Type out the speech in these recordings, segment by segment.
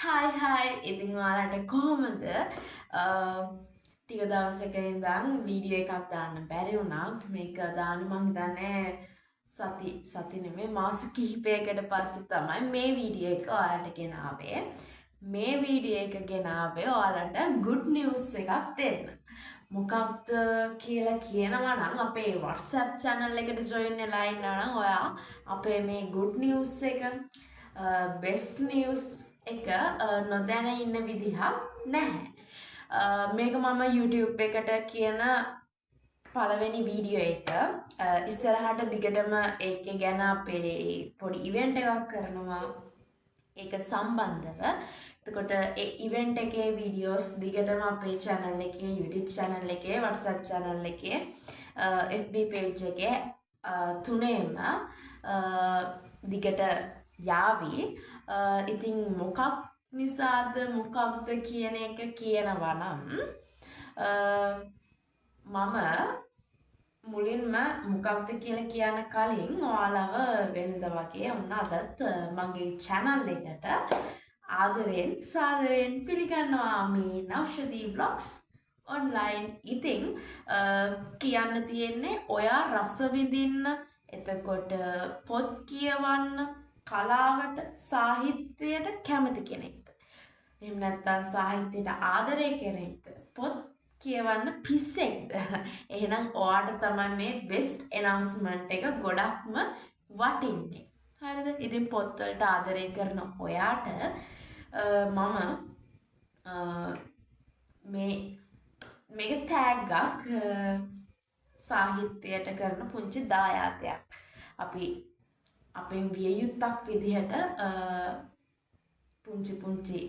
Hi hi ඉතින් ඔයාලට කොහොමද ටික දවසක ඉඳන් වීඩියෝ එකක් දාන්න බැරි වුණා මේක දාන්න මං හිතන්නේ සති නෙමෙයි මාස කිහිපයකට පස්සේ තමයි මේ වීඩියෝ එක ඔයාලට ගෙනාවේ මේ වීඩියෝ එක ගෙනාවේ ඔයාලට good news එකක් දෙන්න මොකක්ද කියලා කියනවා නම් අපේ WhatsApp channel එකට join වෙලා ඉන්නවා නම් ඔයා අපේ මේ good news එක best news එක නොදැන ඉන්න විදිහක් නැහැ. මේක මම YouTube එකට කියන පළවෙනි වීඩියෝ එක. ඉස්සරහට දිගටම ඒක ගැන අපේ පොඩි ඉවෙන්ට් එකක් කරනවා. ඒක සම්බන්ධව. එතකොට ඒ ඉවෙන්ට් එකේ වීඩියෝස් දිගටම අපේ channel එකේ YouTube channel එකේ WhatsApp channel එකේ FB page එකේ තුනේම දිගට යාවි. ඉතින් මොකක් නිසාද මොකක්ද කියන එක කියනවා නම් මම මුලින්ම මොකක්ද කියලා කියන්න කලින් ඔයාලව වෙනද වගේ උනාදත් මගේ channel එකට ආදරෙන් සාදරෙන් පිළිගන්නවා මේ නෞෂදී vlogs online. ඉතින් කියන්න තියෙන්නේ ඔයා රස විඳින්න එතකොට පොත් කියවන්න කලාවට සාහිත්‍යයට කැමති කෙනෙක්ද? එහෙම නැත්නම් සාහිත්‍යයට ආදරය කෙනෙක්ද? පොත් කියවන්න පිස්සෙක්ද? එහෙනම් ඔයාට තමයි මේ best announcement එක ගොඩක්ම වටින්නේ. හරිද? ඉතින් පොත් වලට ආදරය කරන ඔයාට මම මේක තෑග්ගක් සාහිත්‍යයට කරන පුංචි දායාදයක්. අපි අපෙන් විය යුත්තක් විදිහට පුංචි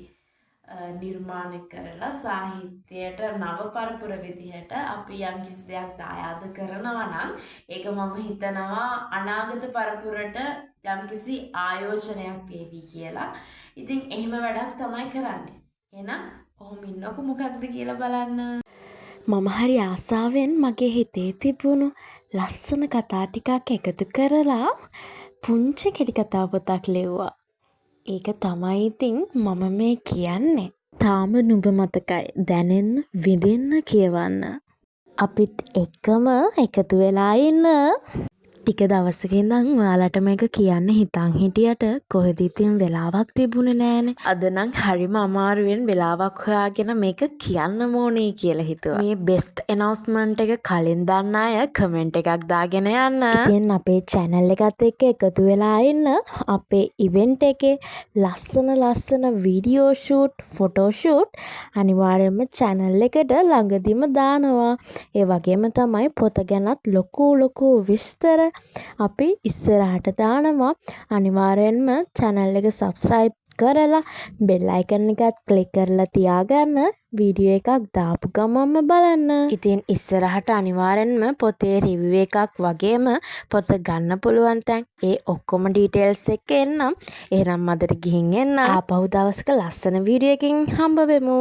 නිර්මාණ කරලා සාහිත්‍යයට නව පරපුර විදිහට අපි යම් කිසි දෙයක් දායාද කරනවා නම් ඒක මම හිතනවා අනාගත පරපුරට යම් කිසි ආයෝජනයක් වේවි කියලා. ඉතින් එහෙම වැඩක් තමයි කරන්නේ. එහෙනම් ඔහොම ඉන්නකො මොකක්ද කියලා බලන්න. මම හරි ආසාවෙන් මගේ හිතේ තිබුණු ලස්සන කතා ටිකක් එකතු කරලා පුංචි කෙටි කතා පොතක් ලිව්වා. ඒක තමයි ඉතින් මම මේ කියන්නේ. තාම නුඹ මතකයි දැනෙන්න විඳින්න කියවන්න. අපිත් එක්කම එකතු වෙලා ඉන්න. ටික දවසක ඉඳන් ඔයාලට මේක කියන්න හිතන් හිටියට කොහෙද ඉතින් වෙලාවක් තිබුණේ නෑනේ. අද නම් හරිම අමාරුවෙන් වෙලාවක් හොයාගෙන මේක කියන්න ඕනේ කියලා හිතුවා. මේ best announcement එක කලින් දන්න අය comment එකක් දාගෙන යන්න. ඉතින් අපේ channel එකත් එක්ක එකතු වෙලා ඉන්න. අපේ event එකේ ලස්සන video shoot, photo shoot අනිවාර්යයෙන්ම channel එකට ළඟදිම දානවා. ඒ වගේම තමයි පොත ගැනත් ලොකු විස්තර අපි ඉස්සරහට දානවා. අනිවාර්යෙන්ම channel එක subscribe කරලා bell icon එකත් click කරලා තියාගන්න. වීඩියෝ එකක් දාපු ගමන්ම බලන්න. ඉතින් ඉස්සරහට අනිවාර්යෙන්ම පොතේ review එකක් වගේම පොත ගන්න පුළුවන් තැන් ඒ ඔක්කොම details එක්ක එන්නම්. එහෙනම් අදට ගිහින් එන්න. ආපහු දවසක ලස්සන වීඩියෝ එකකින් හම්බ වෙමු.